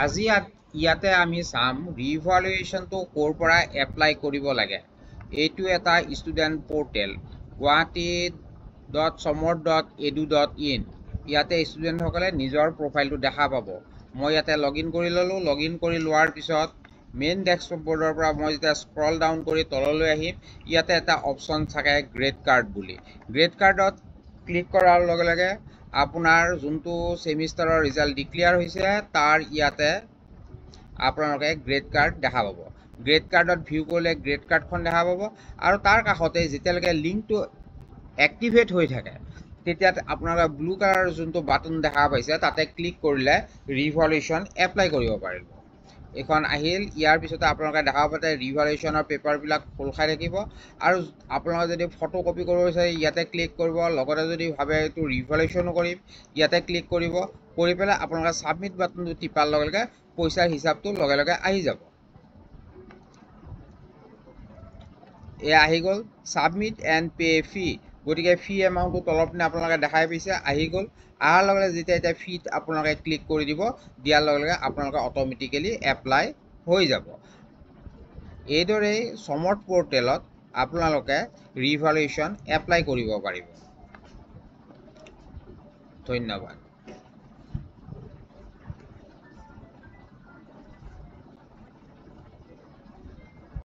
আজি ইয়াতে আমি চাম ৰিভ্যালুৱেশ্যনটো ক'ৰ পৰা এপ্লাই কৰিব লাগে। এইটো এটা ষ্টুডেণ্ট পৰ্টেল guwahati.somorth.edu.in। ইয়াতে ষ্টুডেণ্টসকলে নিজৰ প্ৰফাইলটো দেখা পাব। মই ইয়াতে লগইন কৰি ল'লোঁ। লগইন কৰি লোৱাৰ পিছত মেইন ডেস্কটপ বৰ্ডৰ পৰা মই যেতিয়া স্ক্ৰল ডাউন কৰি তললৈ আহিম, ইয়াতে এটা অপশ্যন থাকে গ্ৰেড কাৰ্ড বুলি। গ্ৰেড কাৰ্ডত ক্লিক কৰাৰ লগে লগে আপোনাৰ যোনটো সেমিষ্টাৰৰ ৰিজাল্ট ডিক্লেয়াৰ হৈছে তাৰ ইয়াতে আপোনালোকে গ্ৰেড কাৰ্ড দেখা পাব। গ্ৰেড কাৰ্ডত ভিউ কৰিলে গ্ৰেড কাৰ্ডখন দেখা পাব আৰু তাৰ কাষতে যেতিয়ালৈকে লিংকটো এক্টিভেট হৈ থাকে তেতিয়া আপোনালোকে ব্লু কালাৰৰ যোনটো বাটন দেখা পাইছে তাতে ক্লিক কৰিলে ৰিভ্যালুৱেশ্যন এপ্লাই কৰিব পাৰিব। এখন আহিল, ইয়াৰ পিছতে আপোনালোকে দেখা পাব ৰিভ্যালুৱেশ্যনৰ পেপাৰবিলাক খোল খাই থাকিব আৰু আপোনালোকে যদি ফটো কপি কৰিব বিচাৰে ইয়াতে ক্লিক কৰিব। লগতে যদি ভাবে এইটো ৰিভ্যালুৱেশ্যনো কৰিম ইয়াতে ক্লিক কৰিব। কৰি পেলাই আপোনালোকে ছাবমিট বাটনটো টিপাৰ লগে লগে পইচাৰ হিচাপটো লগে লগে আহি যাব। এয়া আহি গ'ল ছাবমিট এণ্ড পে ফি। গতিকে ফি এমাউণ্টটো তলৰ পিনে আপোনালোকে দেখাই পাইছে আহি গ'ল। অহাৰ লগে লগে যেতিয়া এতিয়া ফিত আপোনালোকে ক্লিক কৰি দিব, দিয়াৰ লগে লগে আপোনালোকে অট'মেটিকেলি এপ্লাই হৈ যাব। এইদৰেই সমৰ্থ পৰ্টেলত আপোনালোকে ৰিভ্যালুৱেশ্যন এপ্লাই কৰিব পাৰিব। ধন্যবাদ।